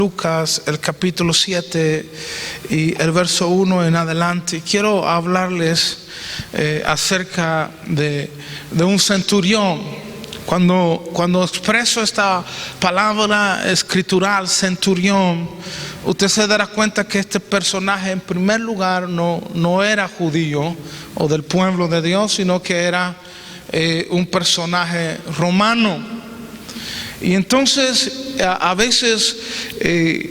Lucas, el capítulo 7 y el verso 1 en adelante. Quiero hablarles acerca de un centurión. Cuando expreso esta palabra escritural, centurión, usted se dará cuenta que este personaje en primer lugar no era judío o del pueblo de Dios, sino que era un personaje romano. Y entonces a veces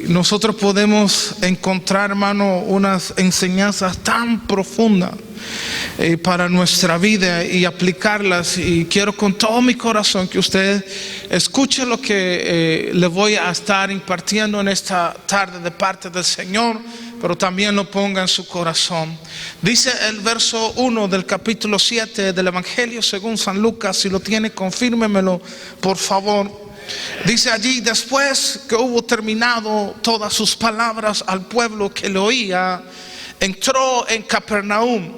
nosotros podemos encontrar, hermano, unas enseñanzas tan profundas para nuestra vida y aplicarlas. Y quiero con todo mi corazón que usted escuche lo que le voy a estar impartiendo en esta tarde de parte del Señor, pero también lo ponga en su corazón. Dice el verso 1 del capítulo 7 del Evangelio según San Lucas. Si lo tiene, confírmemelo, por favor. Dice allí: después que hubo terminado todas sus palabras al pueblo que le oía, entró en Capernaum.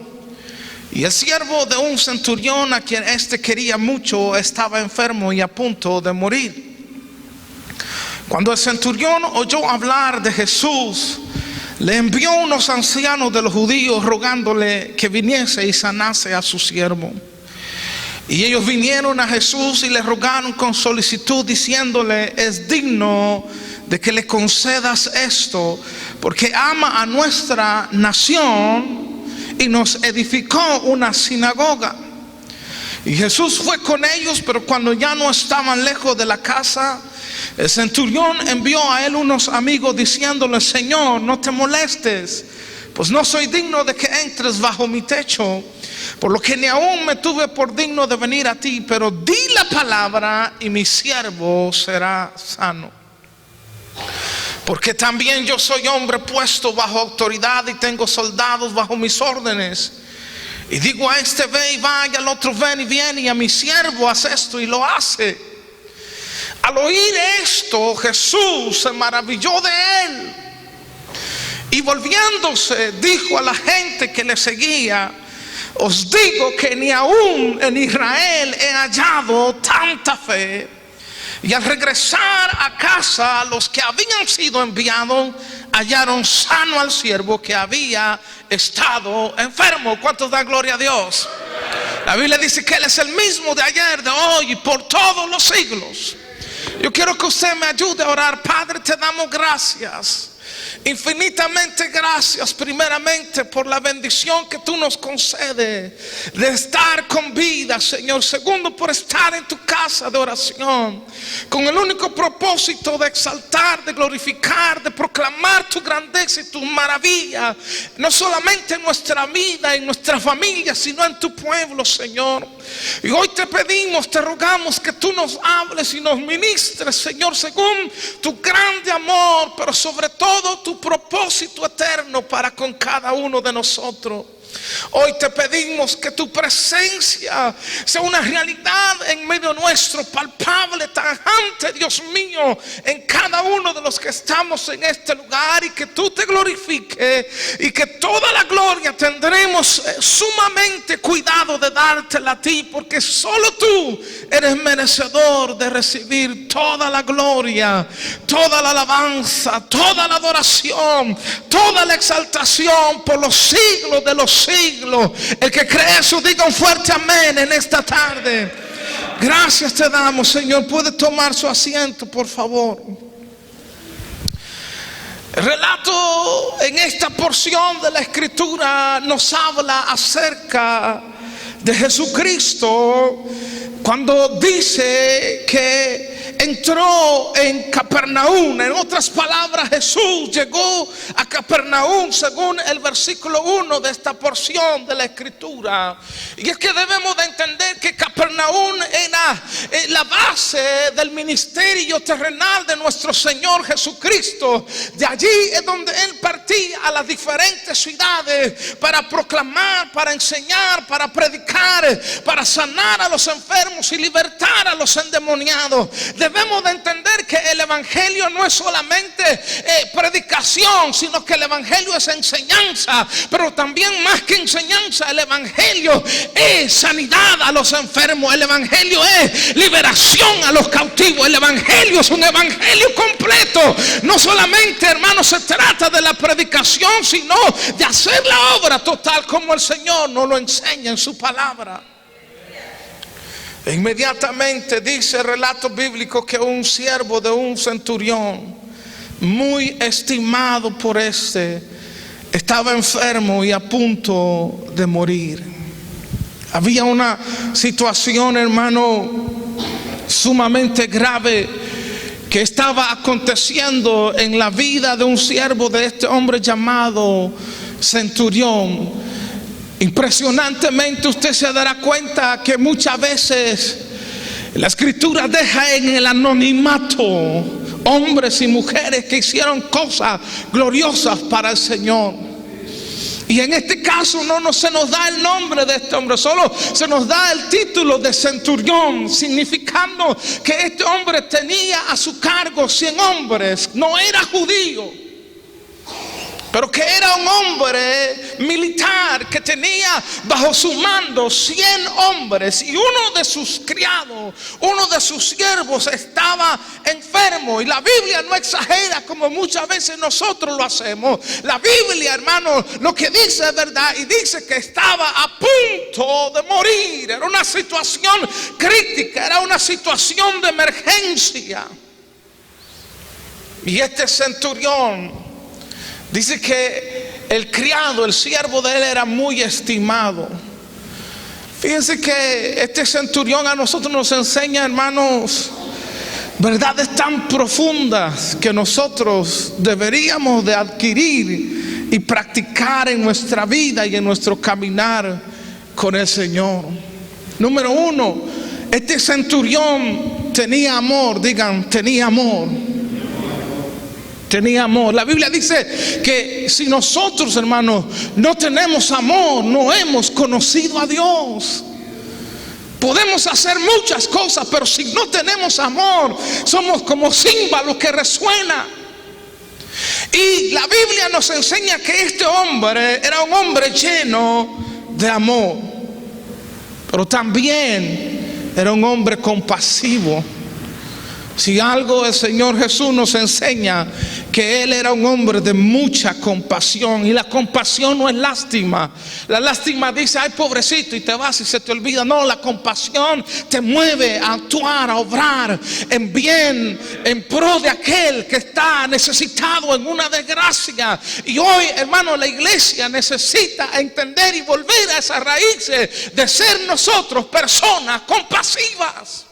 Y el siervo de un centurión, a quien éste quería mucho, estaba enfermo y a punto de morir. Cuando el centurión oyó hablar de Jesús, le envió unos ancianos de los judíos rogándole que viniese y sanase a su siervo. Y ellos vinieron a Jesús y le rogaron con solicitud, diciéndole: es digno de que le concedas esto, porque ama a nuestra nación y nos edificó una sinagoga. Y Jesús fue con ellos, pero cuando ya no estaban lejos de la casa, el centurión envió a él unos amigos diciéndole: Señor, no te molestes, pues no soy digno de que entres bajo mi techo, por lo que ni aún me tuve por digno de venir a ti, pero di la palabra y mi siervo será sano. Porque también yo soy hombre puesto bajo autoridad y tengo soldados bajo mis órdenes. Y digo a este: ve y vaya, al otro ven y viene, y a mi siervo haz esto y lo hace. Al oír esto, Jesús se maravilló de él y volviéndose dijo a la gente que le seguía: os digo que ni aún en Israel he hallado tanta fe. Y al regresar a casa, los que habían sido enviados hallaron sano al siervo que había estado enfermo. ¿Cuántos dan gloria a Dios? La Biblia dice que Él es el mismo de ayer, de hoy y por todos los siglos. Yo quiero que usted me ayude a orar. Padre, te damos gracias, infinitamente gracias, primeramente por la bendición que tú nos concedes de estar con vida, Señor. Segundo, por estar en tu casa de oración con el único propósito de exaltar, de glorificar, de proclamar tu grandeza y tu maravilla, no solamente en nuestra vida, en nuestra familia, sino en tu pueblo, Señor. Y hoy te pedimos, te rogamos que tú nos hables y nos ministres, Señor, según tu grande amor, pero sobre todo tu propósito eterno para con cada uno de nosotros. Hoy te pedimos que tu presencia sea una realidad en medio nuestro, palpable, tajante, Dios mío, en cada uno de los que estamos en este lugar, y que tú te glorifiques y que toda la gloria tendremos sumamente cuidado de dártela a ti, porque solo tú eres merecedor de recibir toda la gloria, toda la alabanza, toda la adoración, toda la exaltación por los siglos de los siglo. El que cree eso, diga un fuerte amén en esta tarde. Gracias te damos, Señor. Puede tomar su asiento, por favor. El relato en esta porción de la escritura nos habla acerca de Jesucristo, cuando dice que entró en Capernaum. En otras palabras, Jesús llegó a Capernaum según el versículo 1 de esta porción de la escritura. Y es que debemos de entender que Capernaum era la base del ministerio terrenal de nuestro Señor Jesucristo. De allí es donde Él partía a las diferentes ciudades para proclamar, para enseñar, para predicar, para sanar a los enfermos y libertar a los endemoniados. De debemos de entender que el evangelio no es solamente predicación, sino que el evangelio es enseñanza. Pero también, más que enseñanza, el evangelio es sanidad a los enfermos. El evangelio es liberación a los cautivos. El evangelio es un evangelio completo. No solamente, hermanos, se trata de la predicación, sino de hacer la obra total como el Señor nos lo enseña en su palabra. E inmediatamente dice el relato bíblico que un siervo de un centurión, muy estimado por estaba enfermo y a punto de morir. Había una situación, hermano, sumamente grave que estaba aconteciendo en la vida de un siervo de este hombre llamado centurión. Impresionantemente usted se dará cuenta que muchas veces la escritura deja en el anonimato hombres y mujeres que hicieron cosas gloriosas para el Señor. Y en este caso no se nos da el nombre de este hombre, solo se nos da el título de centurión, significando que este hombre tenía a su cargo 100 hombres. No era judío, pero que era un hombre militar que tenía bajo su mando 100 hombres. Y uno de sus criados, uno de sus siervos estaba enfermo. Y la Biblia no exagera como muchas veces nosotros lo hacemos. La Biblia, hermano, lo que dice es verdad. Y dice que estaba a punto de morir. Era una situación crítica, era una situación de emergencia. Y este centurión, dice que el criado, el siervo de él, era muy estimado. Fíjense que este centurión a nosotros nos enseña, hermanos, verdades tan profundas que nosotros deberíamos de adquirir y practicar en nuestra vida y en nuestro caminar con el Señor. Número uno, este centurión tenía amor. Digan, tenía amor. Tenía amor. La Biblia dice que si nosotros, hermanos, no tenemos amor, no hemos conocido a Dios. Podemos hacer muchas cosas, pero si no tenemos amor, somos como címbalos que resuena. Y la Biblia nos enseña que este hombre era un hombre lleno de amor, pero también era un hombre compasivo. Si algo el Señor Jesús nos enseña, que Él era un hombre de mucha compasión. Y la compasión no es lástima. La lástima dice, ay pobrecito, y te vas y se te olvida. No, la compasión te mueve a actuar, a obrar en bien, en pro de aquel que está necesitado en una desgracia. Y hoy, hermano, la iglesia necesita entender y volver a esas raíces de ser nosotros personas compasivas,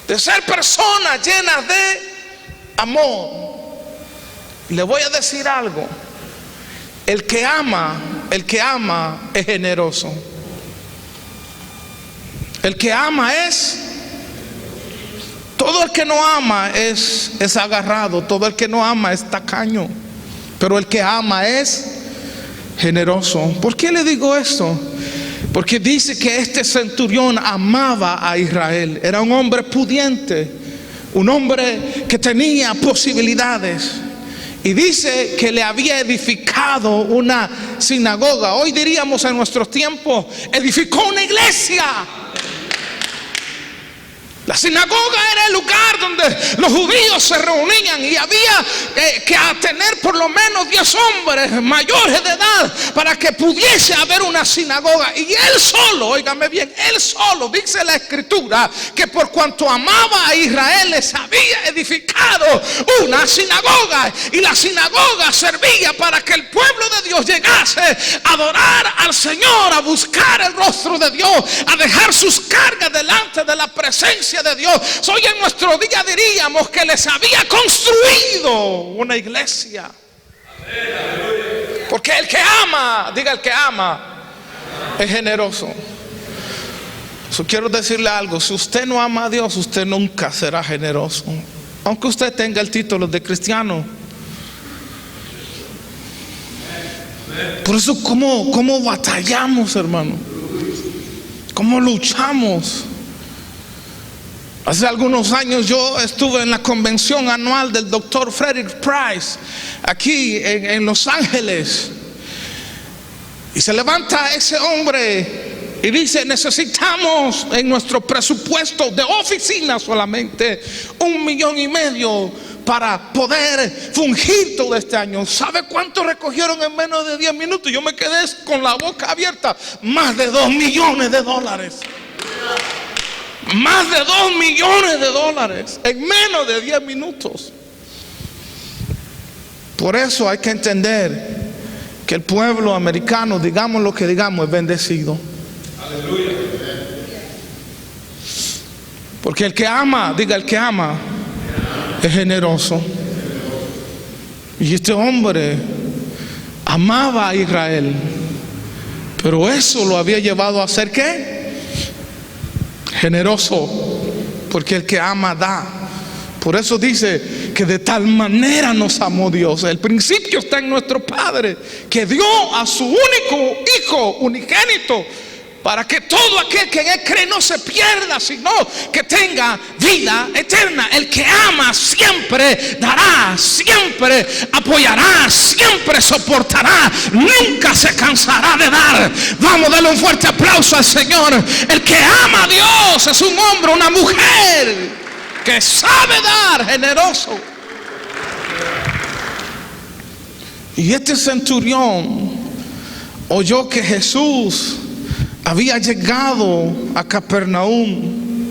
de ser personas llenas de amor. Le voy a decir algo: el que ama es generoso. El que ama es, todo el que no ama es agarrado, todo el que no ama es tacaño, pero el que ama es generoso. ¿Por qué le digo esto? Porque dice que este centurión amaba a Israel. Era un hombre pudiente, un hombre que tenía posibilidades. Y dice que le había edificado una sinagoga. Hoy diríamos en nuestros tiempos, edificó una iglesia. La sinagoga era el lugar donde los judíos se reunían, y había que tener por lo menos 10 hombres mayores de edad para que pudiese haber una sinagoga. Y él solo, óigame bien, él solo, dice la escritura, que por cuanto amaba a Israel les había edificado una sinagoga. Y la sinagoga servía para que el pueblo de Dios llegase a adorar al Señor, a buscar el rostro de Dios, a dejar sus cargas delante de la presencia de Dios. Hoy en nuestro día diríamos que les había construido una iglesia. Porque el que ama, diga el que ama, es generoso. Quiero decirle algo: si usted no ama a Dios, usted nunca será generoso, aunque usted tenga el título de cristiano. Por eso, ¿cómo batallamos, hermano? ¿Cómo luchamos? Hace algunos años yo estuve en la convención anual del Dr. Frederick Price aquí en Los Ángeles, y se levanta ese hombre y dice: necesitamos en nuestro presupuesto de oficina solamente $1,5 millones para poder fungir todo este año. ¿Sabe cuánto recogieron en menos de 10 minutos? Yo me quedé con la boca abierta. Más de $2 millones. Más de $2 millones en menos de 10 minutos. Por eso hay que entender que el pueblo americano, digamos lo que digamos, es bendecido. Aleluya. Porque el que ama, diga, el que ama es generoso. Y este hombre amaba a Israel, pero eso lo había llevado a ser ¿qué? Generoso. Porque el que ama da. Por eso dice que de tal manera nos amó Dios. El principio está en nuestro Padre, que dio a su único Hijo unigénito, para que todo aquel que en Él cree no se pierda, sino que tenga vida eterna. El que ama siempre dará, siempre apoyará, siempre soportará, nunca se cansará de dar. Vamos a darle un fuerte aplauso al Señor. El que ama a Dios es un hombre, una mujer que sabe dar, generoso. Y este centurión oyó que Jesús había llegado a Capernaum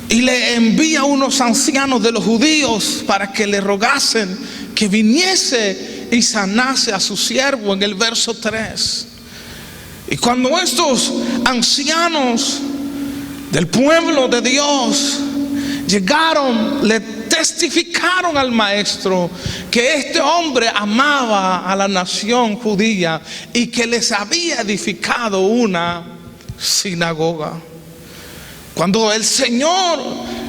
y le envía a unos ancianos de los judíos para que le rogasen que viniese y sanase a su siervo, en el verso 3. Y cuando estos ancianos del pueblo de Dios llegaron, le testificaron al maestro que este hombre amaba a la nación judía y que les había edificado una sinagoga. Cuando el Señor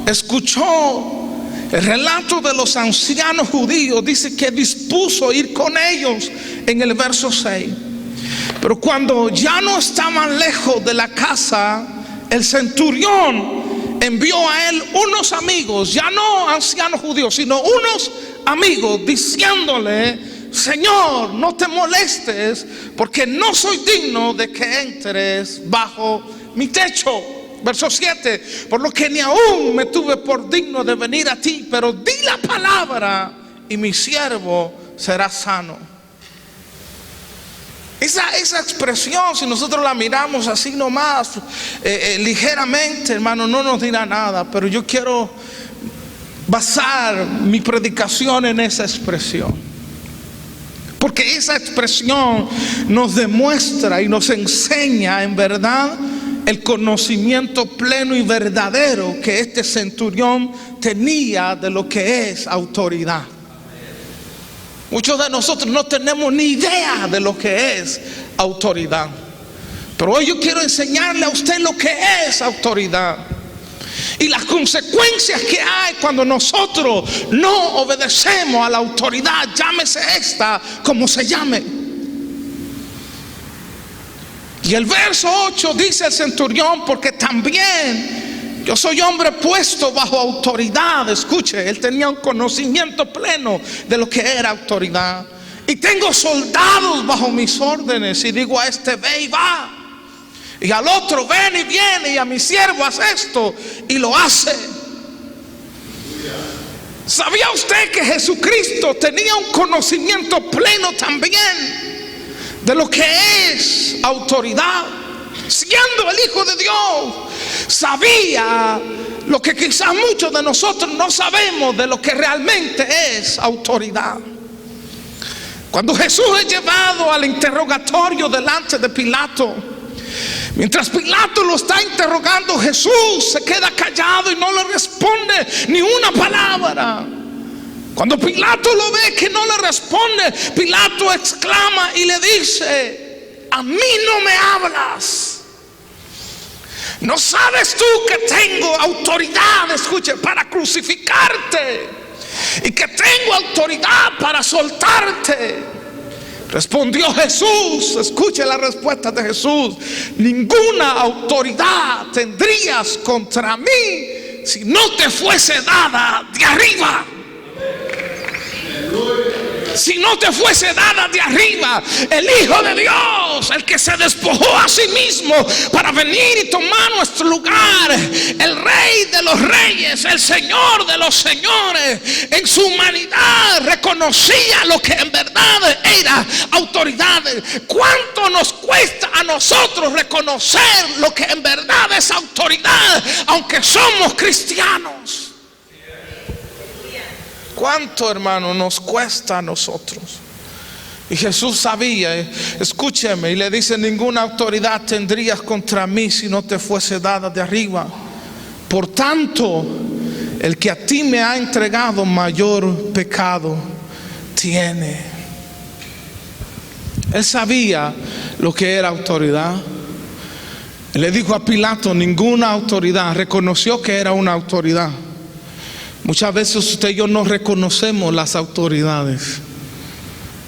escuchó el relato de los ancianos judíos, dice que dispuso ir con ellos en el verso 6. Pero cuando ya no estaban lejos de la casa, el centurión envió a él unos amigos, ya no ancianos judíos, sino unos amigos, diciéndole: Señor, no te molestes, porque no soy digno de que entres bajo mi techo. Verso 7: por lo que ni aún me tuve por digno de venir a ti, pero di la palabra y mi siervo será sano. Esa expresión, si nosotros la miramos así nomás, ligeramente, hermano, no nos dirá nada. Pero yo quiero basar mi predicación en esa expresión, porque esa expresión nos demuestra y nos enseña en verdad el conocimiento pleno y verdadero que este centurión tenía de lo que es autoridad. Muchos de nosotros no tenemos ni idea de lo que es autoridad, pero hoy yo quiero enseñarle a usted lo que es autoridad y las consecuencias que hay cuando nosotros no obedecemos a la autoridad, llámese esta como se llame. Y el verso 8 dice el centurión: porque también yo soy hombre puesto bajo autoridad. Escuche, él tenía un conocimiento pleno de lo que era autoridad. Y tengo soldados bajo mis órdenes. Y digo a este: ve y va. Y al otro: ven y viene. Y a mi siervo: haz esto. Y lo hace. ¿Sabía usted que Jesucristo tenía un conocimiento pleno también de lo que es autoridad? Siendo el Hijo de Dios, sabía lo que quizás muchos de nosotros no sabemos de lo que realmente es autoridad. Cuando Jesús es llevado al interrogatorio delante de Pilato, mientras Pilato lo está interrogando, Jesús se queda callado y no le responde ni una palabra. Cuando Pilato lo ve que no le responde, Pilato exclama y le dice: a mí no me hablas. ¿No sabes tú que tengo autoridad, escuche, para crucificarte? Y que tengo autoridad para soltarte. Respondió Jesús, escuche la respuesta de Jesús: ninguna autoridad tendrías contra mí si no te fuese dada de arriba. Si no te fuese dada de arriba, el Hijo de Dios, el que se despojó a sí mismo para venir y tomar nuestro lugar, el Rey de los reyes, el Señor de los señores, en su humanidad reconocía lo que en verdad era autoridad. ¿Cuánto nos cuesta a nosotros reconocer lo que en verdad es autoridad, aunque somos cristianos? ¿Cuánto, hermano, nos cuesta a nosotros? Y Jesús sabía, escúcheme, y le dice: ninguna autoridad tendrías contra mí si no te fuese dada de arriba. Por tanto, el que a ti me ha entregado mayor pecado tiene. Él sabía lo que era autoridad. Le dijo a Pilato: ninguna autoridad. Reconoció que era una autoridad. Muchas veces usted y yo no reconocemos las autoridades.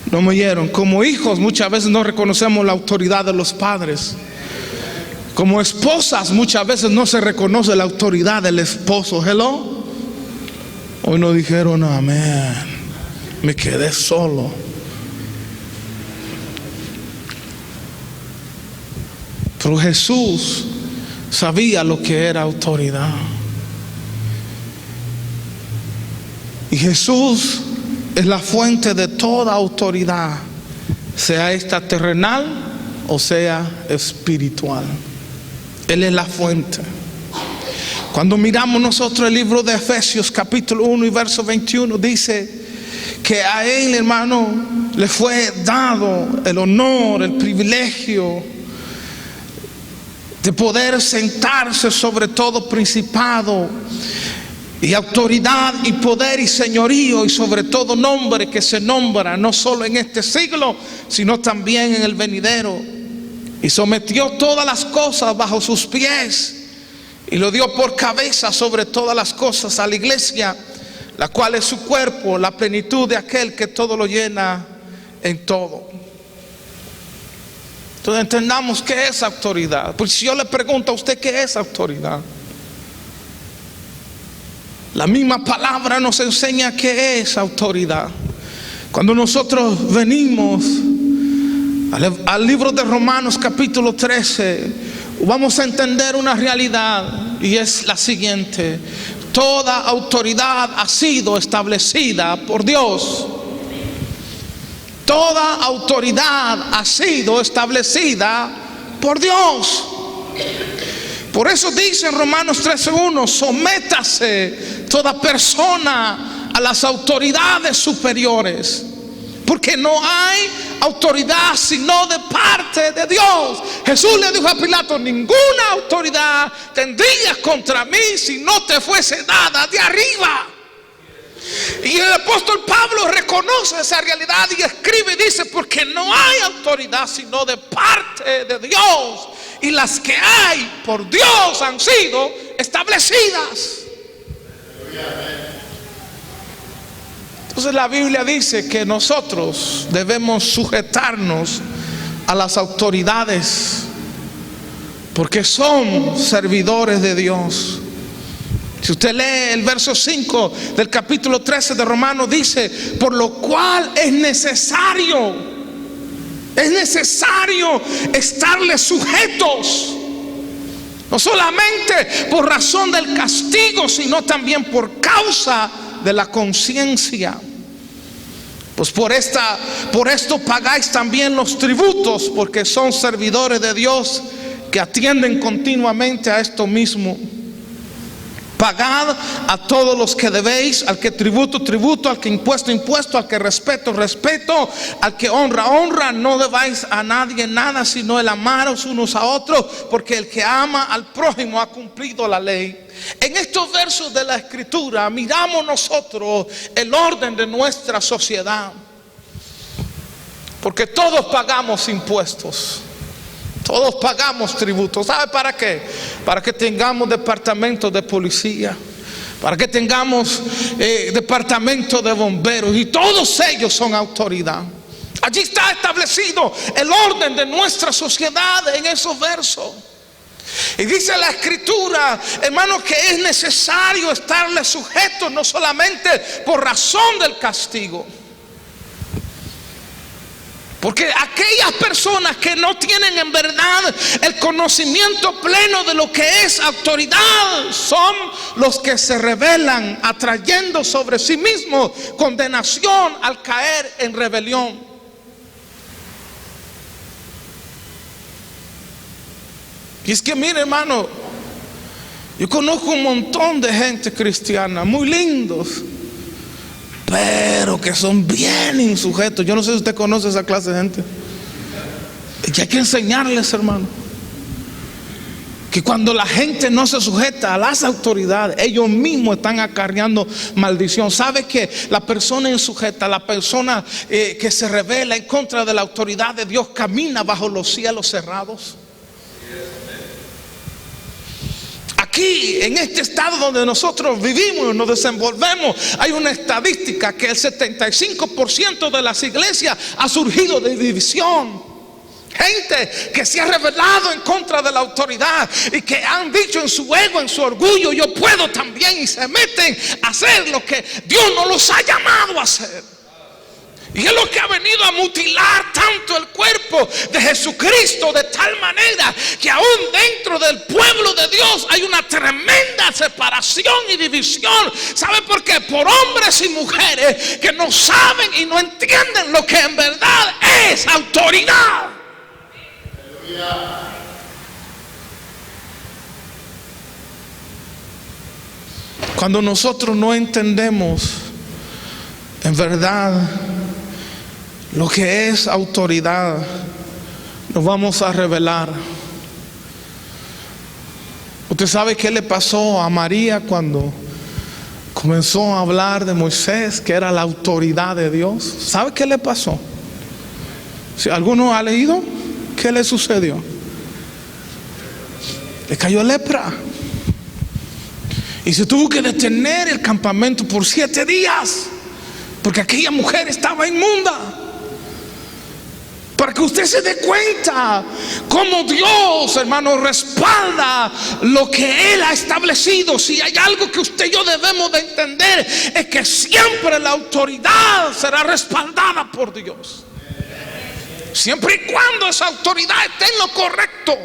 ¿No me oyeron? Como hijos muchas veces no reconocemos la autoridad de los padres. Como esposas muchas veces no se reconoce la autoridad del esposo. Hello. Hoy no dijeron amén. Me quedé solo. Pero Jesús sabía lo que era autoridad. Y Jesús es la fuente de toda autoridad, sea esta terrenal o sea espiritual. Él es la fuente. Cuando miramos nosotros el libro de Efesios capítulo 1 y verso 21, dice que a Él, hermano, le fue dado el honor, el privilegio de poder sentarse sobre todo principado y autoridad y poder y señorío, y sobre todo nombre que se nombra no solo en este siglo, sino también en el venidero. Y sometió todas las cosas bajo sus pies y lo dio por cabeza sobre todas las cosas a la iglesia, la cual es su cuerpo, la plenitud de aquel que todo lo llena en todo. Entonces entendamos qué es autoridad. Pues si yo le pregunto a usted qué es autoridad, la misma palabra nos enseña qué es autoridad. Cuando nosotros venimos al libro de Romanos capítulo 13, vamos a entender una realidad, y es la siguiente: toda autoridad ha sido establecida por Dios. Toda autoridad ha sido establecida por Dios. Por eso dice en Romanos 13:1: sométase toda persona a las autoridades superiores, porque no hay autoridad sino de parte de Dios. Jesús le dijo a Pilato: ninguna autoridad tendrías contra mí si no te fuese dada de arriba. Y el apóstol Pablo reconoce esa realidad y escribe y dice: porque no hay autoridad sino de parte de Dios, y las que hay por Dios han sido establecidas. Entonces la Biblia dice que nosotros debemos sujetarnos a las autoridades, porque son servidores de Dios. Si usted lee el verso 5 del capítulo 13 de Romanos, dice: por lo cual es necesario estarles sujetos, no solamente por razón del castigo, sino también por causa de la conciencia. Pues por esto pagáis también los tributos, porque son servidores de Dios que atienden continuamente a esto mismo. Pagad a todos los que debéis, al que tributo, tributo, al que impuesto, impuesto, al que respeto, respeto, al que honra, honra. No debáis a nadie nada sino el amaros unos a otros, porque el que ama al prójimo ha cumplido la ley. En estos versos de la Escritura miramos nosotros el orden de nuestra sociedad, porque todos pagamos impuestos. Todos pagamos tributos. ¿Sabe para qué? Para que tengamos departamento de policía, para que tengamos departamento de bomberos, y todos ellos son autoridad. Allí está establecido el orden de nuestra sociedad en esos versos. Y dice la Escritura, hermano, que es necesario estarle sujeto, no solamente por razón del castigo. Porque aquellas personas que no tienen en verdad el conocimiento pleno de lo que es autoridad son los que se rebelan, atrayendo sobre sí mismos condenación al caer en rebelión. Y es que mire, hermano, yo conozco un montón de gente cristiana, muy lindos, pero que son bien insujetos. Yo no sé si usted conoce esa clase de gente. Y que hay que enseñarles, hermano, que cuando la gente no se sujeta a las autoridades, ellos mismos están acarreando maldición. ¿Sabe que la persona insujeta, la persona que se rebela en contra de la autoridad de Dios, camina bajo los cielos cerrados? Aquí, en este estado donde nosotros vivimos y nos desenvolvemos, hay una estadística que el 75% de las iglesias ha surgido de división. Gente que se ha rebelado en contra de la autoridad y que han dicho en su ego, en su orgullo, yo puedo también, y se meten a hacer lo que Dios no los ha llamado a hacer. Y es lo que ha venido a mutilar tanto el cuerpo de Jesucristo, de tal manera que aún dentro del pueblo de Dios hay una tremenda separación y división. ¿Sabe por qué? Por hombres y mujeres que no saben y no entienden lo que en verdad es autoridad. Cuando nosotros no entendemos en verdad lo que es autoridad, nos vamos a rebelar. Usted sabe qué le pasó a María cuando comenzó a hablar de Moisés, que era la autoridad de Dios. ¿Sabe qué le pasó? Si alguno ha leído, ¿qué le sucedió? Le cayó lepra y se tuvo que detener el campamento por 7 días porque aquella mujer estaba inmunda. Para que usted se dé cuenta cómo Dios, hermano, respalda lo que Él ha establecido. Si hay algo que usted y yo debemos de entender, es que siempre la autoridad será respaldada por Dios, siempre y cuando esa autoridad esté en lo correcto,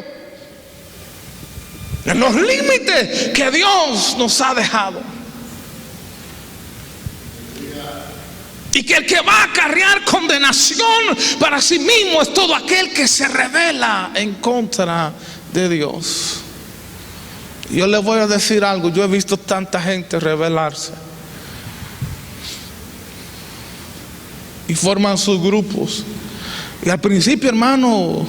en los límites que Dios nos ha dejado. Y que el que va a acarrear condenación para sí mismo es todo aquel que se rebela en contra de Dios. Yo le voy a decir algo, yo he visto tanta gente rebelarse y forman sus grupos, y al principio, hermano,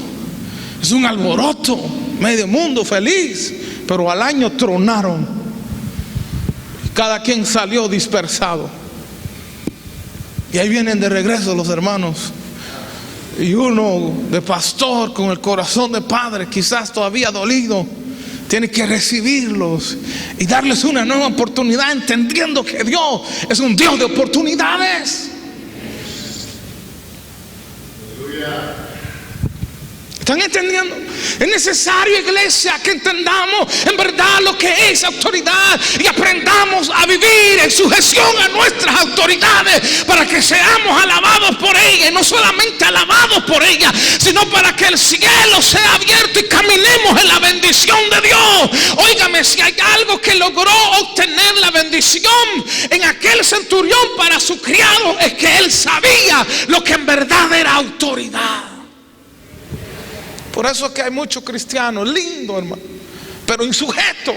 es un alboroto, medio mundo feliz, pero al año tronaron, cada quien salió dispersado. Y ahí vienen de regreso los hermanos, y uno de pastor con el corazón de padre, quizás todavía dolido, tiene que recibirlos y darles una nueva oportunidad, entendiendo que Dios es un Dios de oportunidades. ¿Están entendiendo? Es necesario, iglesia, que entendamos en verdad lo que es autoridad y aprendamos a vivir en sujeción a nuestras autoridades, para que seamos alabados por ella, y no solamente alabados por ella, sino para que el cielo sea abierto y caminemos en la bendición de Dios. Óigame, si hay algo que logró obtener la bendición en aquel centurión para su criado, es que él sabía lo que en verdad era autoridad. Por eso es que hay muchos cristianos lindos, hermano, pero insujetos.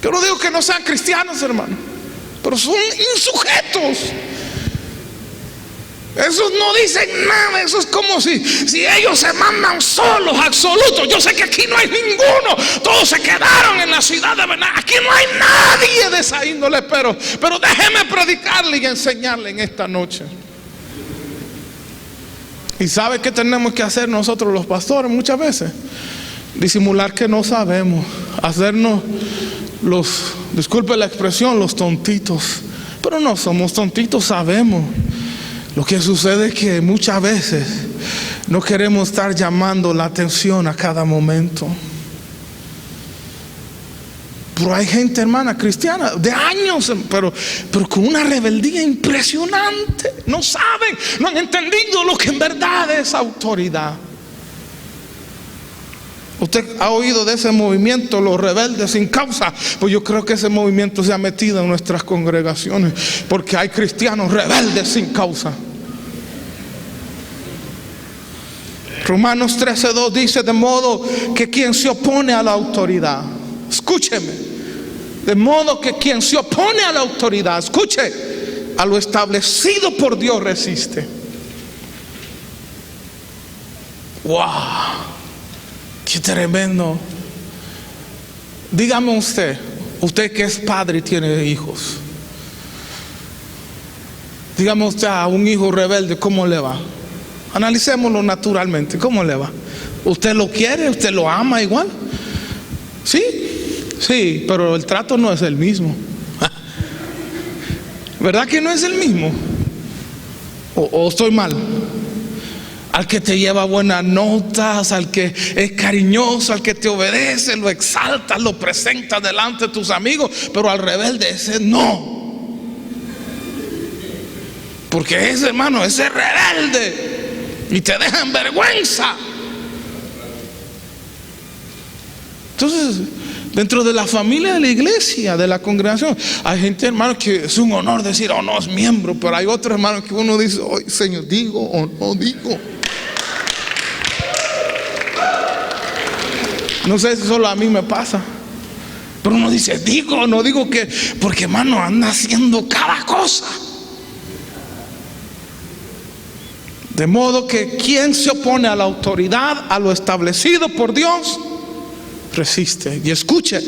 Yo no digo que no sean cristianos, hermano, pero son insujetos. Esos no dicen nada. Eso es como si ellos se mandan solos, absolutos. Yo sé que aquí no hay ninguno, todos se quedaron en la ciudad de Bená. Aquí no hay nadie de esa índole, pero déjeme predicarle y enseñarle en esta noche. ¿Y sabe qué tenemos que hacer nosotros los pastores muchas veces? Disimular que no sabemos, hacernos disculpe la expresión, los tontitos. Pero no somos tontitos, sabemos. Lo que sucede es que muchas veces No queremos estar llamando la atención a cada momento. Pero hay gente, hermana, cristiana de años, pero con una rebeldía impresionante. No saben, no han entendido lo que en verdad es autoridad. Usted ha oído de ese movimiento, los rebeldes sin causa. Pues yo creo que ese movimiento se ha metido en nuestras congregaciones, porque hay cristianos rebeldes sin causa. Romanos 13:2 dice: de modo que quien se opone a la autoridad, escúcheme, de modo que quien se opone a la autoridad, escuche, a lo establecido por Dios resiste. ¡Wow! ¡Qué tremendo! Dígame usted que es padre y tiene hijos, dígame usted a un hijo rebelde, ¿cómo le va? Analicémoslo naturalmente, ¿cómo le va? ¿Usted lo quiere? ¿Usted lo ama igual? Sí, pero el trato no es el mismo. ¿Verdad que no es el mismo? ¿O estoy mal? Al que te lleva buenas notas, al que es cariñoso, al que te obedece, lo exalta, lo presenta delante de tus amigos, pero al rebelde ese no. Porque ese, hermano, ese rebelde y te deja en vergüenza. Entonces, dentro de la familia de la iglesia, de la congregación, hay gente, hermano, que es un honor decir: oh, no, es miembro. Pero hay otros, hermanos, que uno dice: oh, Señor, digo o no digo. No sé si solo a mí me pasa, pero uno dice: digo o no digo, que porque, hermano, anda haciendo cada cosa. De modo que quien se opone a la autoridad, a lo establecido por Dios, resiste. Y escuche,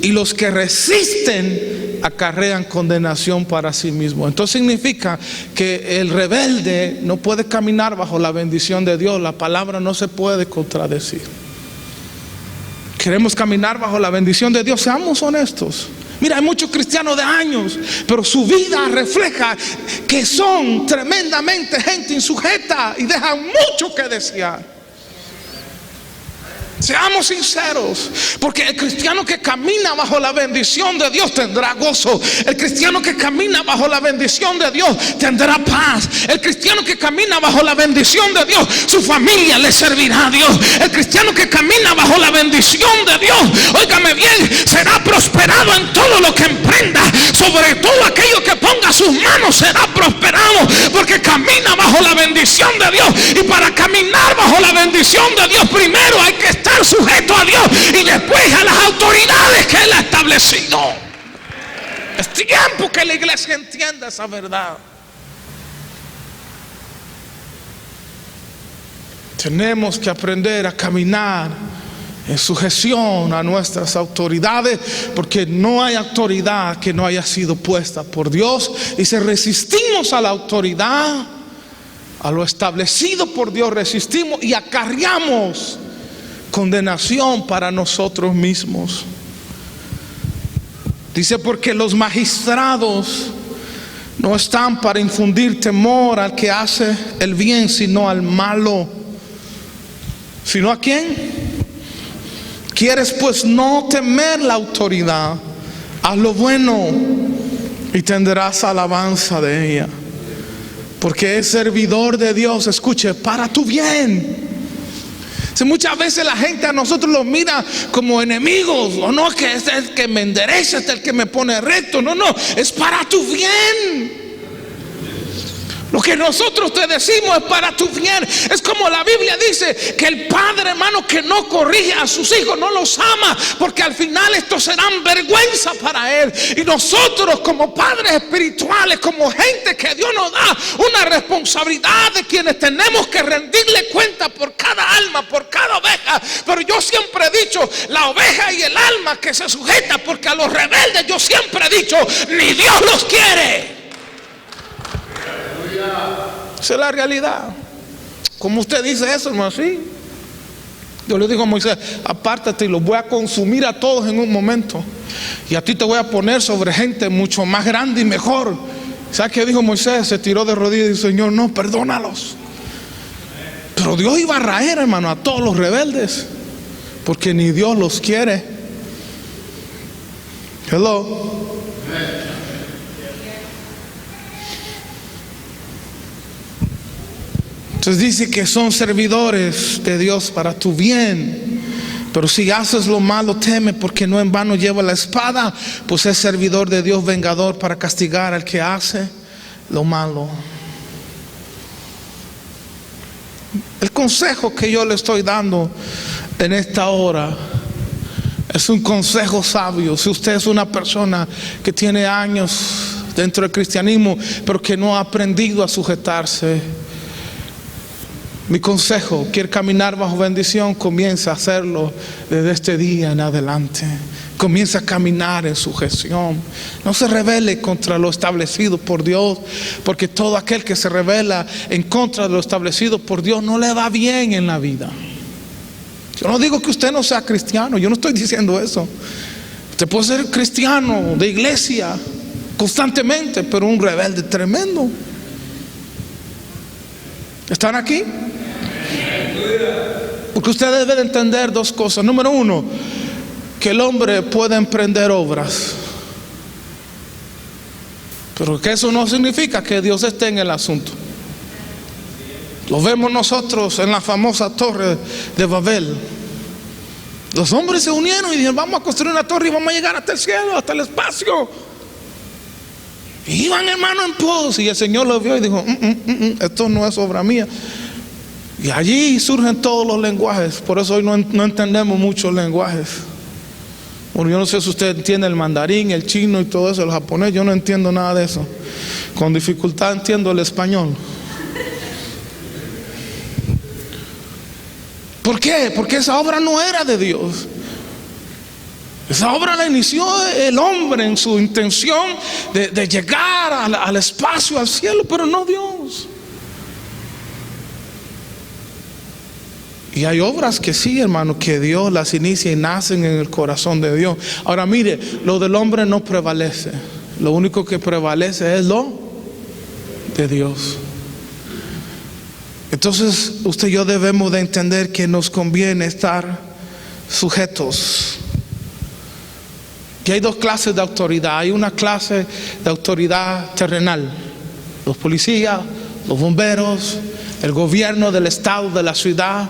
y los que resisten acarrean condenación para sí mismos. Entonces significa que el rebelde no puede caminar bajo la bendición de Dios. La palabra no se puede contradecir. Queremos caminar bajo la bendición de Dios, seamos honestos. Mira, hay muchos cristianos de años, pero su vida refleja que son tremendamente gente insujeta y dejan mucho que desear. Seamos sinceros, porque el cristiano que camina bajo la bendición de Dios tendrá gozo. El cristiano que camina bajo la bendición de Dios tendrá paz. El cristiano que camina bajo la bendición de Dios, su familia le servirá a Dios. El cristiano que camina bajo la bendición de Dios, óigame bien, será prosperado en todo lo que emprenda. Sobre todo aquello que ponga sus manos será prosperado, porque camina bajo la bendición de Dios. Y para caminar bajo la bendición de Dios, primero hay que estar sujeto a Dios y después a las autoridades que Él ha establecido. Es tiempo que la iglesia entienda esa verdad. Tenemos que aprender a caminar en sujeción a nuestras autoridades, porque no hay autoridad que no haya sido puesta por Dios. Y si resistimos a la autoridad, a lo establecido por Dios, resistimos y acarreamos condenación para nosotros mismos. Dice: porque los magistrados no están para infundir temor al que hace el bien, sino al malo. ¿Sino a quién? ¿Quieres pues no temer la autoridad? Haz lo bueno y tendrás alabanza de ella, porque es servidor de Dios, escuche, para tu bien. Si muchas veces la gente a nosotros los mira como enemigos, o no, que este es el que me endereza, este es el que me pone recto. No, es para tu bien. Lo que nosotros te decimos es para tu bien. Es como la Biblia dice, que el padre, hermano, que no corrige a sus hijos no los ama, porque al final estos serán vergüenza para él. Y nosotros, como padres espirituales, como gente que Dios nos da una responsabilidad, de quienes tenemos que rendirle cuenta por cada alma, por cada oveja. Pero yo siempre he dicho, la oveja y el alma que se sujeta, porque a los rebeldes yo siempre he dicho, ni Dios los quiere. Esa es la realidad. Como usted dice eso, hermano, así. Yo le digo a Moisés: apártate y los voy a consumir a todos en un momento, y a ti te voy a poner sobre gente mucho más grande y mejor. ¿Sabe qué dijo Moisés? Se tiró de rodillas y dijo: Señor, no, perdónalos. Pero Pero Dios iba a raer, hermano, a todos los rebeldes, porque ni Dios los quiere. Hello. Entonces dice que son servidores de Dios para tu bien. Pero si haces lo malo, teme, porque no en vano lleva la espada, pues es servidor de Dios, vengador para castigar al que hace lo malo. El consejo que yo le estoy dando en esta hora es un consejo sabio. Si usted es una persona que tiene años dentro del cristianismo, pero que no ha aprendido a sujetarse, mi consejo: quiere caminar bajo bendición, comienza a hacerlo desde este día en adelante. Comienza a caminar en sujeción. No se rebele contra lo establecido por Dios, porque todo aquel que se rebela en contra de lo establecido por Dios no le va bien en la vida. Yo no digo que usted no sea cristiano, yo no estoy diciendo eso. Usted puede ser cristiano de iglesia constantemente, pero un rebelde tremendo. ¿Están aquí? Porque usted debe de entender dos cosas. Número uno, que el hombre puede emprender obras, pero que eso no significa que Dios esté en el asunto. Lo vemos nosotros en la famosa torre de Babel. Los hombres se unieron y dijeron: vamos a construir una torre y vamos a llegar hasta el cielo, hasta el espacio. Y iban, hermano, en pos, y el Señor lo vio y dijo: esto no es obra mía. Y allí surgen todos los lenguajes. Por eso hoy no entendemos muchos lenguajes. Bueno, yo no sé si usted entiende el mandarín, el chino y todo eso, el japonés. Yo no entiendo nada de eso. Con dificultad entiendo el español. ¿Por qué? Porque esa obra no era de Dios. Esa obra la inició el hombre en su intención de llegar al espacio, al cielo, pero no Dios. Y hay obras que sí, hermano, que Dios las inicia y nacen en el corazón de Dios. Ahora mire, lo del hombre no prevalece. Lo único que prevalece es lo de Dios. Entonces usted y yo debemos de entender que nos conviene estar sujetos. Que hay dos clases de autoridad. Hay una clase de autoridad terrenal: los policías, los bomberos, el gobierno del estado, de la ciudad.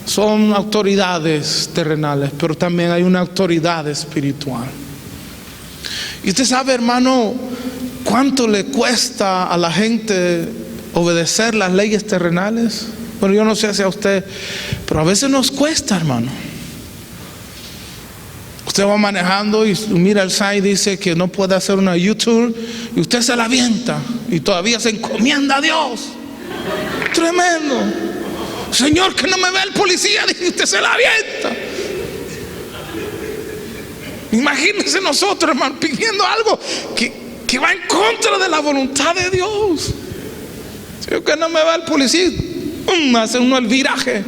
Son autoridades terrenales, pero también hay una autoridad espiritual. Y usted sabe, hermano, cuánto le cuesta a la gente obedecer las leyes terrenales. Bueno, yo no sé si a usted, pero a veces nos cuesta, hermano. Usted va manejando y mira el sign, dice que no puede hacer una U-turn, y usted se la avienta y todavía se encomienda a Dios. Tremendo. Señor, que no me vea el policía, y usted se la avienta. Imagínense nosotros, hermano, pidiendo algo que va en contra de la voluntad de Dios. Señor, que no me vea el policía, hace uno el viraje.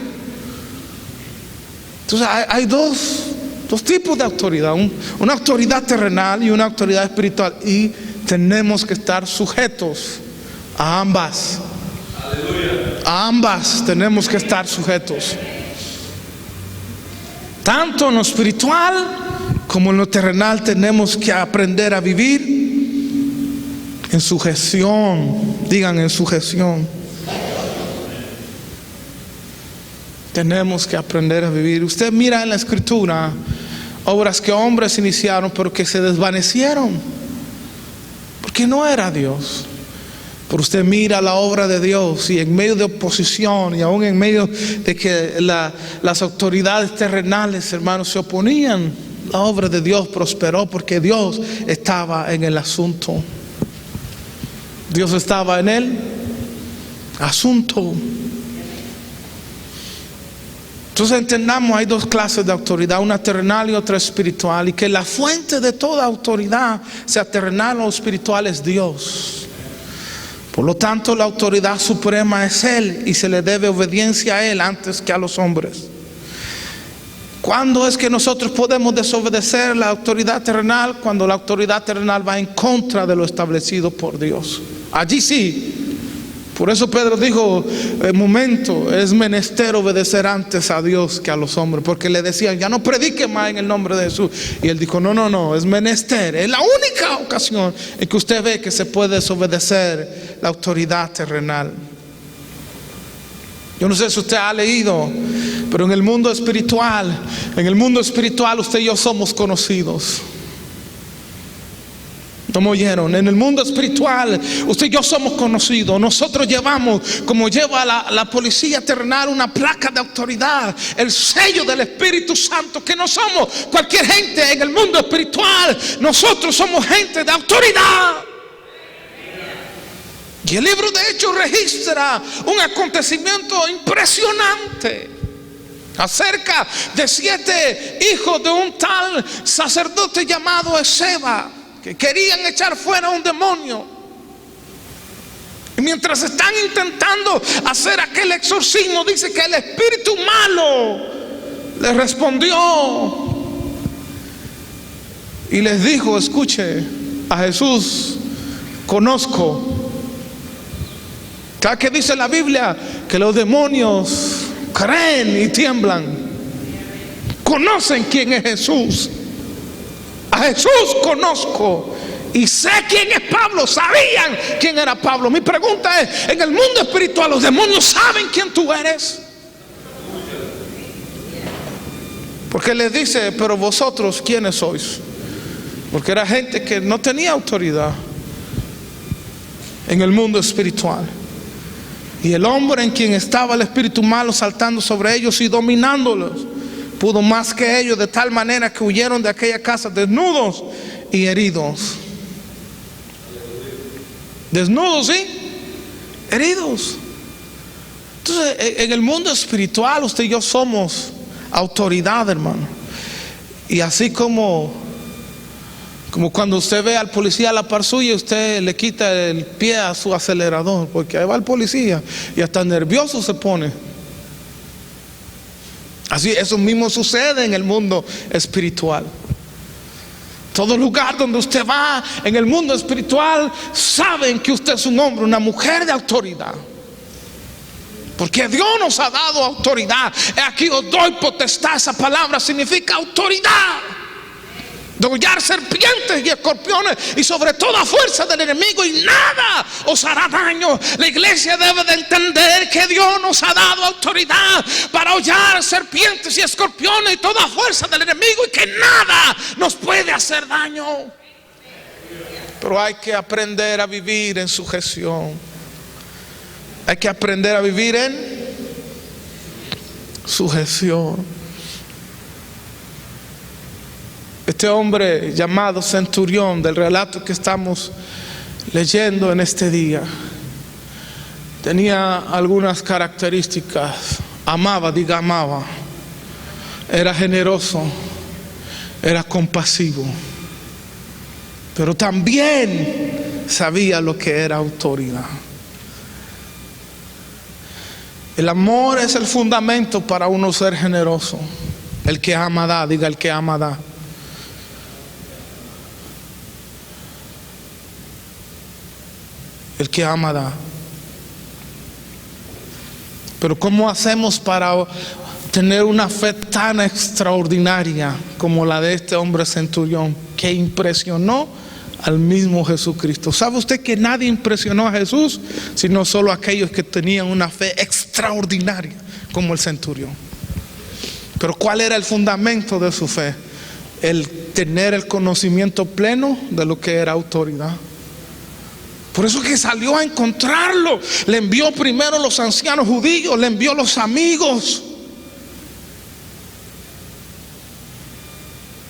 Entonces hay dos tipos de autoridad: una autoridad terrenal y una autoridad espiritual, y tenemos que estar sujetos a ambas. A ambas tenemos que estar sujetos, tanto en lo espiritual como en lo terrenal. Tenemos que aprender a vivir en sujeción. Digan: en sujeción. Tenemos que aprender a vivir. Usted mira en la escritura obras que hombres iniciaron, pero que se desvanecieron porque no era Dios. Pero usted mira la obra de Dios, y en medio de oposición, y aún en medio de que las autoridades terrenales, hermanos, se oponían, la obra de Dios prosperó, porque Dios estaba en el asunto. Dios estaba en el asunto. Entonces entendamos, hay dos clases de autoridad: una terrenal y otra espiritual, y que la fuente de toda autoridad, sea terrenal o espiritual, es Dios. Por lo tanto, la autoridad suprema es Él, y se le debe obediencia a Él antes que a los hombres. ¿Cuándo es que nosotros podemos desobedecer la autoridad terrenal? Cuando la autoridad terrenal va en contra de lo establecido por Dios. Allí sí. Por eso Pedro dijo, el momento es menester obedecer antes a Dios que a los hombres, porque le decían, ya no predique más en el nombre de Jesús. Y él dijo, no, es menester, es la única ocasión en que usted ve que se puede desobedecer la autoridad terrenal. Yo no sé si usted ha leído, pero en el mundo espiritual usted y yo somos conocidos. ¿No me oyeron? En el mundo espiritual usted y yo somos conocidos. Nosotros llevamos, como lleva la policía terrenal, una placa de autoridad, el sello del Espíritu Santo, que no somos cualquier gente en el mundo espiritual. Nosotros somos gente de autoridad. Y el libro de Hechos registra un acontecimiento impresionante acerca de 7 hijos de un tal sacerdote llamado Esceva, que querían echar fuera un demonio. Y mientras están intentando hacer aquel exorcismo, dice que el espíritu malo les respondió y les dijo, escuche, a Jesús conozco. ¿Sabes qué dice la Biblia? Que los demonios creen y tiemblan. Conocen quién es Jesús. A Jesús conozco y sé quién es Pablo. Sabían quién era Pablo. Mi pregunta es, en el mundo espiritual los demonios saben quién tú eres. Porque les dice, pero vosotros quiénes sois. Porque era gente que no tenía autoridad en el mundo espiritual. Y el hombre en quien estaba el espíritu malo saltando sobre ellos y dominándolos, pudo más que ellos, de tal manera que huyeron de aquella casa desnudos y heridos. Desnudos y heridos. Entonces, en el mundo espiritual usted y yo somos autoridad, hermano. Y así como cuando usted ve al policía a la par suya, usted le quita el pie a su acelerador, porque ahí va el policía y hasta nervioso se pone. Así, eso mismo sucede en el mundo espiritual. Todo lugar donde usted va en el mundo espiritual, saben que usted es un hombre, una mujer de autoridad. Porque Dios nos ha dado autoridad. Aquí os doy potestad. Esa palabra significa autoridad. Degollar serpientes y escorpiones y sobre toda fuerza del enemigo, y nada os hará daño. La iglesia debe de entender que Dios nos ha dado autoridad para hollar serpientes y escorpiones y toda fuerza del enemigo, y que nada nos puede hacer daño. Pero hay que aprender a vivir en sujeción. Hay que aprender a vivir en sujeción. Este hombre llamado centurión del relato que estamos leyendo en este día tenía algunas características. Amaba. Era generoso, era compasivo, pero también sabía lo que era autoridad. El amor es el fundamento para uno ser generoso. El que ama da, diga el que ama da. El que ama da. Pero ¿cómo hacemos para tener una fe tan extraordinaria como la de este hombre centurión, que impresionó al mismo Jesucristo? ¿Sabe usted que nadie impresionó a Jesús sino solo aquellos que tenían una fe extraordinaria como el centurión? Pero ¿cuál era el fundamento de su fe? El tener el conocimiento pleno de lo que era autoridad. Por eso que salió a encontrarlo. Le envió primero los ancianos judíos, le envió los amigos.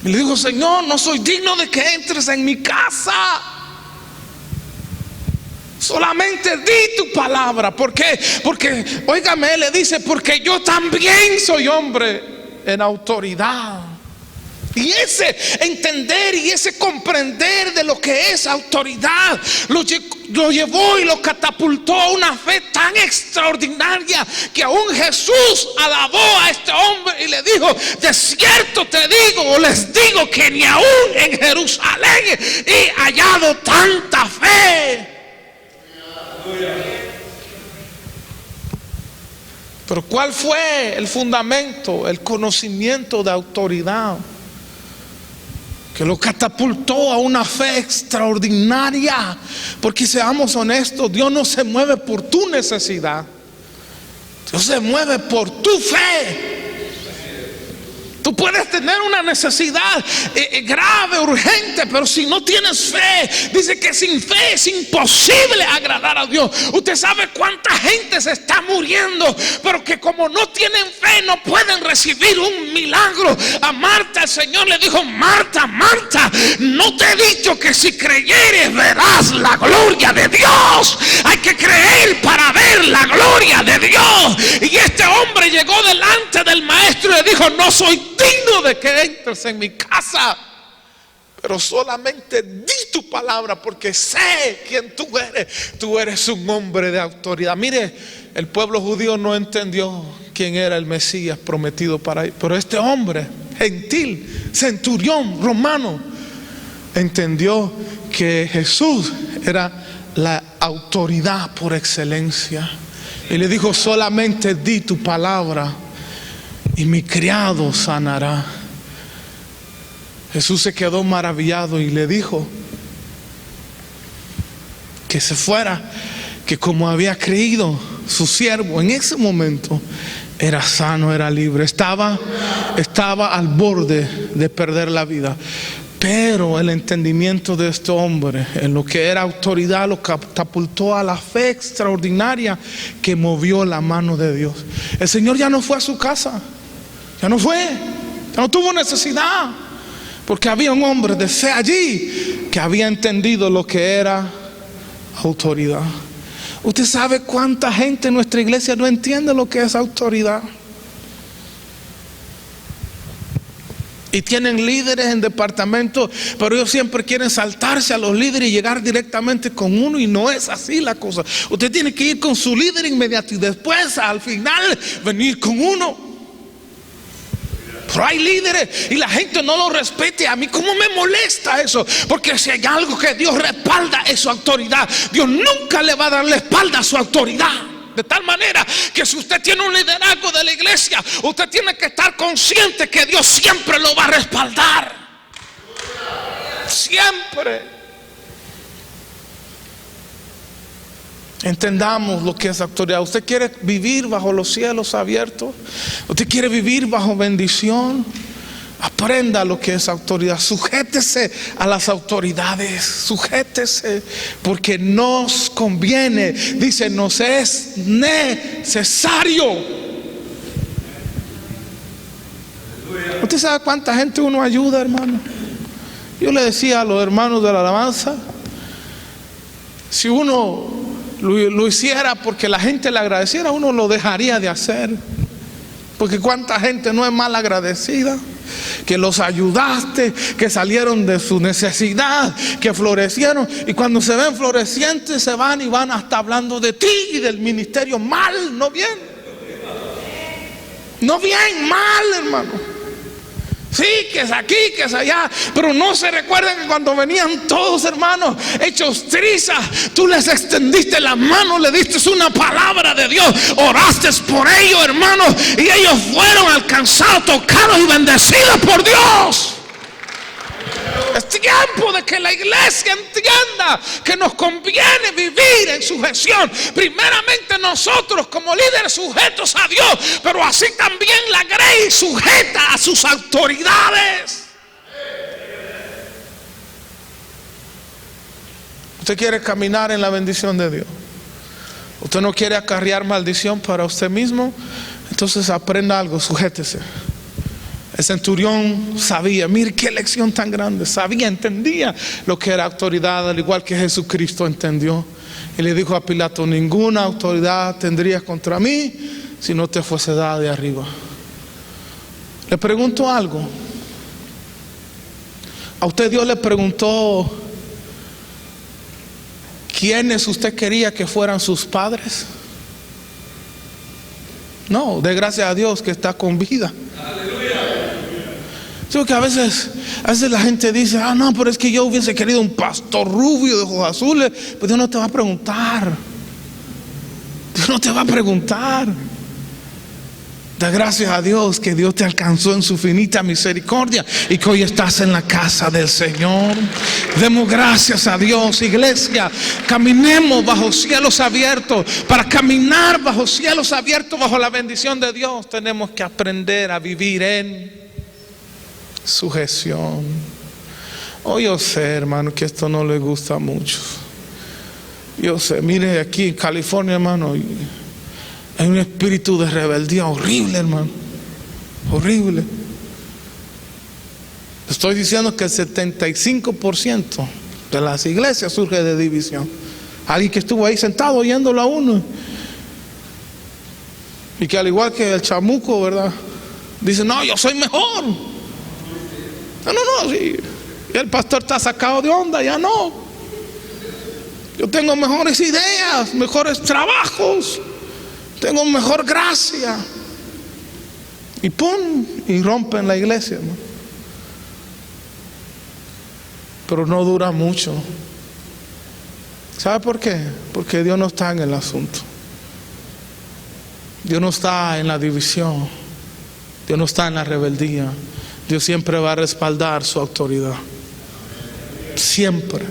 Y le dijo: Señor, no soy digno de que entres en mi casa. Solamente di tu palabra. ¿Por qué? Porque, óigame, le dice: porque yo también soy hombre en autoridad. Y ese entender y ese comprender de lo que es autoridad lo llevó y lo catapultó a una fe tan extraordinaria que aún Jesús alabó a este hombre y le dijo: de cierto te digo, o les digo, que ni aún en Jerusalén he hallado tanta fe. Pero ¿cuál fue el fundamento? El conocimiento de autoridad, que lo catapultó a una fe extraordinaria. Porque seamos honestos, Dios no se mueve por tu necesidad, Dios se mueve por tu fe. Tú puedes tener una necesidad grave, urgente, pero si no tienes fe, dice que sin fe es imposible agradar a Dios. Usted sabe cuánta gente se está muriendo, pero que como no tienen fe no pueden recibir un milagro. A Marta el Señor le dijo: Marta, Marta, no te he dicho que si creyeres verás la gloria de Dios. Hay que creer para ver la gloria de Dios. Y este hombre llegó delante del maestro y le dijo: no soy digno de que entres en mi casa, pero solamente di tu palabra, porque sé quién tú eres. Tú eres un hombre de autoridad. Mire, el pueblo judío no entendió quién era el Mesías prometido para él, pero este hombre gentil, centurión romano, entendió que Jesús era la autoridad por excelencia, y le dijo: solamente di tu palabra y mi criado sanará. Jesús se quedó maravillado y le dijo que se fuera, que como había creído su siervo, en ese momento era sano, era libre. Estaba al borde de perder la vida, pero el entendimiento de este hombre en lo que era autoridad lo catapultó a la fe extraordinaria que movió la mano de Dios. El Señor ya no fue a su casa, ya no fue, ya no tuvo necesidad, porque había un hombre de fe allí que había entendido lo que era autoridad. Usted sabe cuánta gente en nuestra iglesia no entiende lo que es autoridad. Y tienen líderes en departamentos, pero ellos siempre quieren saltarse a los líderes y llegar directamente con uno, y no es así la cosa. Usted tiene que ir con su líder inmediato y después al final venir con uno. Pero hay líderes y la gente no lo respete. A mí cómo me molesta eso, porque si hay algo que Dios respalda es su autoridad. Dios nunca le va a dar la espalda a su autoridad. De tal manera que si usted tiene un liderazgo de la iglesia, usted tiene que estar consciente que Dios siempre lo va a respaldar. Siempre. Entendamos lo que es autoridad. Usted quiere vivir bajo los cielos abiertos, usted quiere vivir bajo bendición, aprenda lo que es autoridad. Sujétese a las autoridades, sujétese, porque nos conviene. Dice: nos es necesario. ¿Usted sabe cuánta gente uno ayuda, hermano? Yo le decía a los hermanos de la alabanza, si uno lo hiciera porque la gente le agradeciera, uno lo dejaría de hacer. Porque cuánta gente no es mal agradecida, que los ayudaste, que salieron de su necesidad, que florecieron, y cuando se ven florecientes se van y van hasta hablando de ti y del ministerio mal, no bien. No bien, mal, hermano. Sí, que es aquí, que es allá, pero no se recuerdan que cuando venían todos, hermanos, hechos trizas, tú les extendiste la mano, le diste una palabra de Dios, oraste por ellos, hermanos, y ellos fueron alcanzados, tocados y bendecidos por Dios. Es tiempo de que la iglesia entienda que nos conviene vivir en sujeción. Primeramente nosotros como líderes sujetos a Dios, pero así también la grey sujeta a sus autoridades. Usted quiere caminar en la bendición de Dios, usted no quiere acarrear maldición para usted mismo, entonces aprenda algo, sujétese. El centurión sabía, mire qué lección tan grande, sabía, entendía lo que era autoridad, al igual que Jesucristo entendió. Y le dijo a Pilato: ninguna autoridad tendrías contra mí si no te fuese dada de arriba. Le pregunto algo, a usted Dios le preguntó quiénes usted quería que fueran sus padres. No, de gracias a Dios que está con vida. Creo que a veces la gente dice: ah, no, pero es que yo hubiese querido un pastor rubio de ojos azules. Pues Dios no te va a preguntar. Dios no te va a preguntar. Da gracias a Dios que Dios te alcanzó en su finita misericordia y que hoy estás en la casa del Señor. Demos gracias a Dios, iglesia. Caminemos bajo cielos abiertos. Para caminar bajo cielos abiertos, bajo la bendición de Dios, tenemos que aprender a vivir en sujeción. Hoy yo sé, hermano, que esto no le gusta mucho. Yo sé, mire aquí en California, hermano, hay un espíritu de rebeldía horrible, hermano. Horrible. Estoy diciendo que el 75% de las iglesias surge de división. Alguien que estuvo ahí sentado oyéndolo a uno, y que al igual que el chamuco, ¿verdad?, dice: no, yo soy mejor. No, sí. Y el pastor está sacado de onda, ya no. Yo tengo mejores ideas, mejores trabajos, tengo mejor gracia. Y pum, y rompen la iglesia, ¿no? Pero no dura mucho. ¿Sabe por qué? Porque Dios no está en el asunto. Dios no está en la división. Dios no está en la rebeldía. Dios siempre va a respaldar su autoridad. Siempre.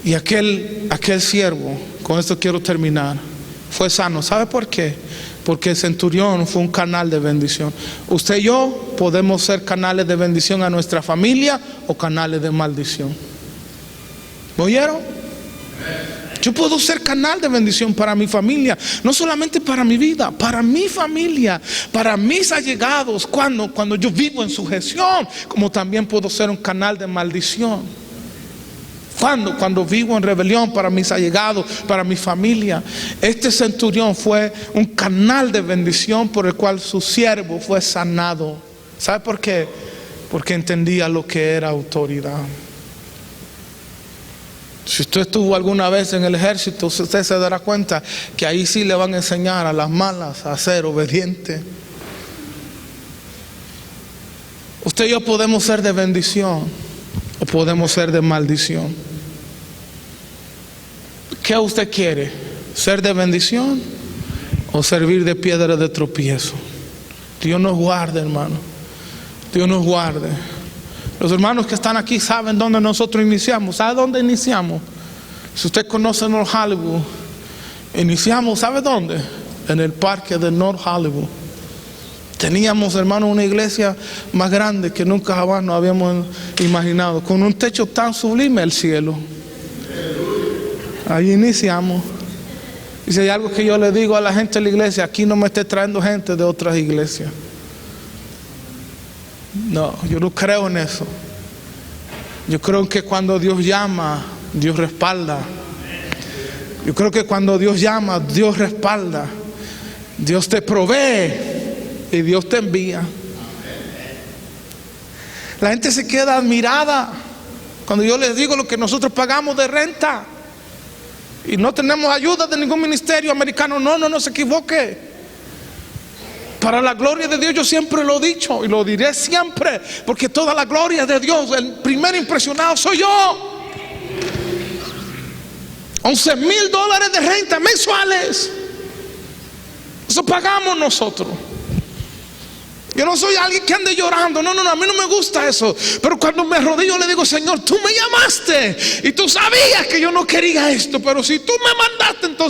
Y aquel siervo, con esto quiero terminar, fue sano. ¿Sabe por qué? Porque el centurión fue un canal de bendición. Usted y yo podemos ser canales de bendición a nuestra familia o canales de maldición. ¿Me oyeron? Yo puedo ser canal de bendición para mi familia, no solamente para mi vida, para mi familia, para mis allegados, cuando yo vivo en sujeción, como también puedo ser un canal de maldición. Cuando vivo en rebelión para mis allegados, para mi familia. Este centurión fue un canal de bendición por el cual su siervo fue sanado. ¿Sabe por qué? Porque entendía lo que era autoridad. Si usted estuvo alguna vez en el ejército, usted se dará cuenta que ahí sí le van a enseñar a las malas a ser obediente. Usted y yo podemos ser de bendición o podemos ser de maldición. ¿Qué usted quiere? ¿Ser de bendición o servir de piedra de tropiezo? Dios nos guarde, hermano. Dios nos guarde. Los hermanos que están aquí saben dónde nosotros iniciamos. ¿Sabe dónde iniciamos? Si usted conoce North Hollywood, iniciamos, ¿sabe dónde? En el parque de North Hollywood. Teníamos, hermano, una iglesia más grande que nunca jamás nos habíamos imaginado, con un techo tan sublime, el cielo. Ahí iniciamos. Y si hay algo que yo le digo a la gente de la iglesia, aquí no me esté trayendo gente de otras iglesias. No, yo no creo en eso. Yo creo que cuando Dios llama, Dios respalda. Yo creo que cuando Dios llama, Dios respalda. Dios te provee y Dios te envía. La gente se queda admirada cuando yo les digo lo que nosotros pagamos de renta y no tenemos ayuda de ningún ministerio americano. No se equivoque. Para la gloria de Dios, yo siempre lo he dicho y lo diré siempre, porque toda la gloria de Dios, el primer impresionado soy yo. $11,000 de renta mensuales, eso pagamos nosotros. Yo no soy alguien que ande llorando, no, a mí no me gusta eso. Pero cuando me arrodillo le digo: Señor, tú me llamaste y tú sabías que yo no quería esto, pero si tú me mandaste, entonces